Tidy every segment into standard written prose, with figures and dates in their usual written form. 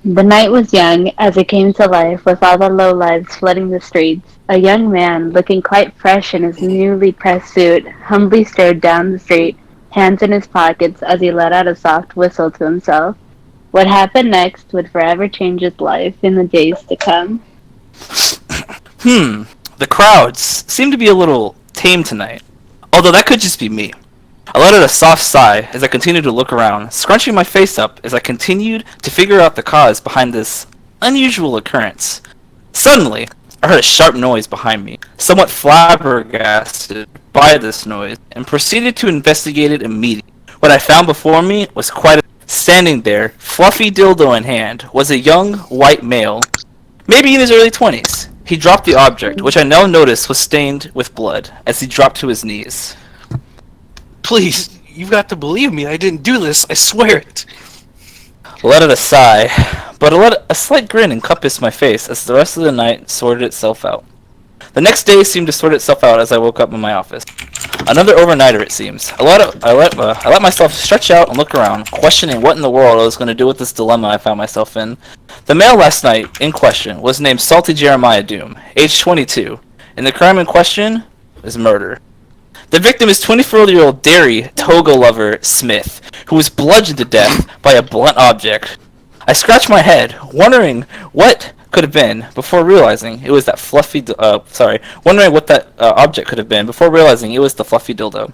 The night was young as it came to life with all the lowlives flooding the streets. A young man, looking quite fresh in his newly pressed suit, humbly strode down the street, hands in his pockets as he let out a soft whistle to himself. What happened next would forever change his life in the days to come. Hmm, the crowds seem to be a little tame tonight. Although that could just be me. I let out a soft sigh as I continued to look around, scrunching my face up as I continued to figure out the cause behind this unusual occurrence. Suddenly, I heard a sharp noise behind me, somewhat flabbergasted by this noise, and proceeded to investigate it immediately. What I found before me was quite a... Standing there, fluffy dildo in hand, was a young white male, maybe in his early 20s. He dropped the object, which I now noticed was stained with blood, as he dropped to his knees. Please, you've got to believe me. I didn't do this. I swear it. Let out a sigh, but a slight grin encompassed my face as the rest of the night sorted itself out. The next day seemed to sort itself out as I woke up in my office. Another overnighter, it seems. I let myself stretch out and look around, questioning what in the world I was going to do with this dilemma I found myself in. The male last night in question was named Salty Jeremiah Doom, age 22, and the crime in question is murder. The victim is 24-year-old dairy toga lover Smith, who was bludgeoned to death by a blunt object. I scratched my head, wondering what could have been before realizing it was that wondering what that object could have been before realizing it was the fluffy dildo.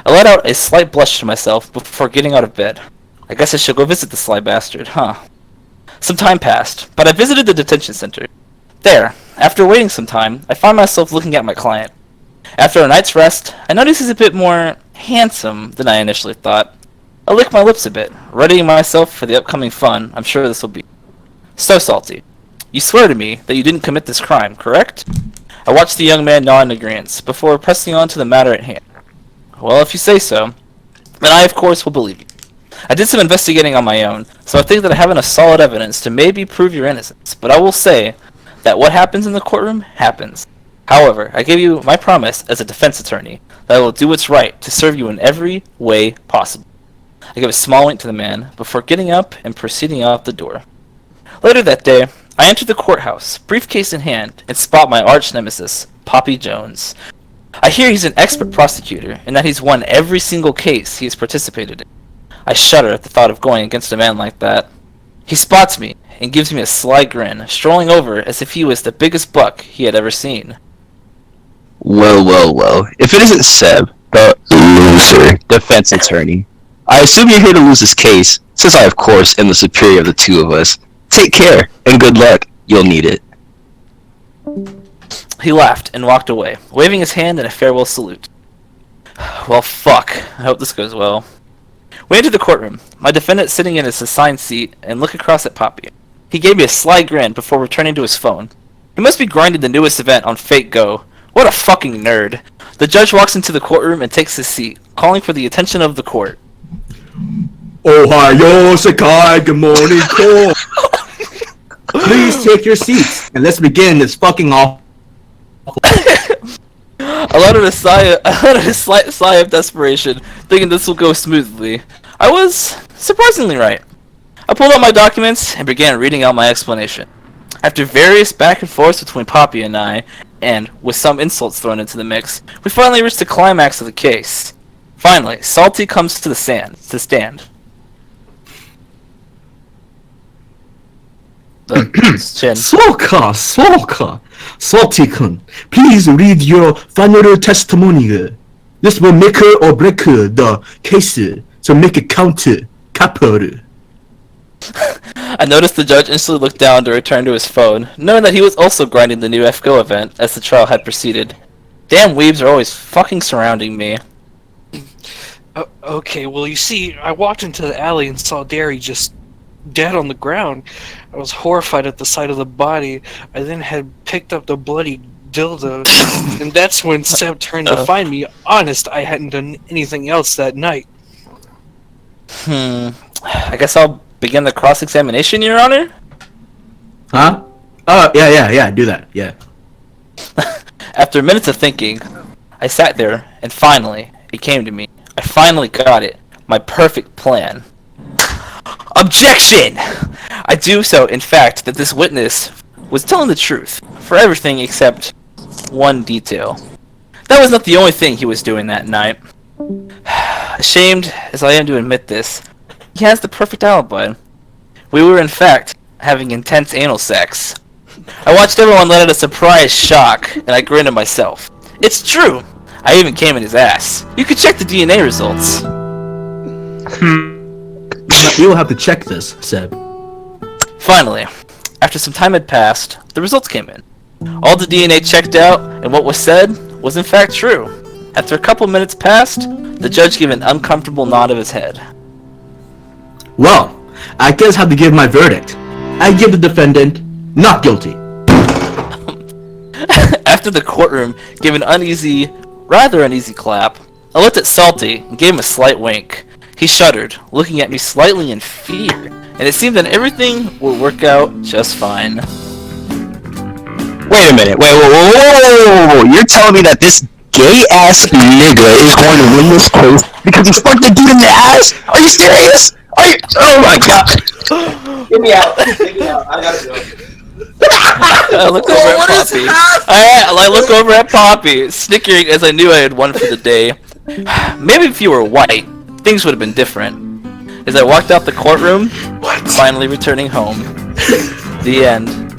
I let out a slight blush to myself before getting out of bed. I guess I should go visit the sly bastard, huh? Some time passed, but I visited the detention center. There, after waiting some time, I found myself looking at my client. After a night's rest, I noticed he's a bit more handsome than I initially thought. I licked my lips a bit, readying myself for the upcoming fun I'm sure this will be. So, Salty, you swear to me that you didn't commit this crime, correct? I watched the young man nod in agreement before pressing on to the matter at hand. Well, if you say so, then I of course will believe you. I did some investigating on my own, so I think that I have enough solid evidence to maybe prove your innocence, but I will say that what happens in the courtroom happens. However, I give you my promise as a defense attorney that I will do what's right to serve you in every way possible. I give a small wink to the man before getting up and proceeding out the door. Later that day, I enter the courthouse, briefcase in hand, and spot my arch nemesis, Poppy Jones. I hear he's an expert prosecutor and that he's won every single case he has participated in. I shudder at the thought of going against a man like that. He spots me and gives me a sly grin, strolling over as if he was the biggest buck he had ever seen. Well, well, well. If it isn't Seb, the loser defense attorney, I assume you're here to lose this case, since I, of course, am the superior of the two of us. Take care, and good luck. You'll need it. He laughed and walked away, waving his hand in a farewell salute. Well, fuck. I hope this goes well. We entered the courtroom, my defendant sitting in his assigned seat, and look across at Poppy. He gave me a sly grin before returning to his phone. He must be grinding the newest event on Fate Go. What a fucking nerd. The judge walks into the courtroom and takes his seat, calling for the attention of the court. Ohio, Sakai, good morning, court. Please take your seats, and let's begin this fucking awful... I let out a slight sigh of desperation, thinking this will go smoothly. I was surprisingly right. I pulled out my documents and began reading out my explanation. After various back and forths between Poppy and I, and with some insults thrown into the mix, we finally reached the climax of the case. Finally, Salty comes to the stand. Chin. Soka, Salty-kun, please read your final testimony. This will make or break the case, so make it count, capital. I noticed the judge instantly looked down to return to his phone, knowing that he was also grinding the new FGO event as the trial had proceeded. Damn weebs are always fucking surrounding me. Okay, well, you see, I walked into the alley and saw Derry just dead on the ground. I was horrified at the sight of the body. I then had picked up the bloody dildo, and that's when Seb turned to find me. Honest, I hadn't done anything else that night. I guess I'll begin the cross-examination, Your Honor? Huh? Oh, yeah, do that, yeah. After minutes of thinking, I sat there, and finally, it came to me. I finally got it. My perfect plan. Objection! I do so, in fact, that this witness was telling the truth for everything except one detail. That was not the only thing he was doing that night. Ashamed as I am to admit this, he has the perfect alibi. We were, in fact, having intense anal sex. I watched everyone let out a surprised shock, and I grinned to myself. It's true! I even came in his ass. You could check the DNA results. We will have to check this, Seb. Finally, after some time had passed, the results came in. All the DNA checked out, and what was said was in fact true. After a couple minutes passed, the judge gave an uncomfortable nod of his head. Well, I guess I have to give my verdict. I give the defendant not guilty. After the courtroom gave an rather uneasy clap, I looked at Salty and gave him a slight wink. He shuddered, looking at me slightly in fear, and it seemed that everything would work out just fine. Wait a minute. Whoa. You're telling me that this gay-ass nigga is going to win this case because he fucked the dude in the ass? Are you serious? Oh my god. Get me out. I gotta go. I look over at Poppy. I look over at Poppy, snickering as I knew I had won for the day. Maybe if you were white, things would have been different. As I walked out the courtroom, finally returning home. The end.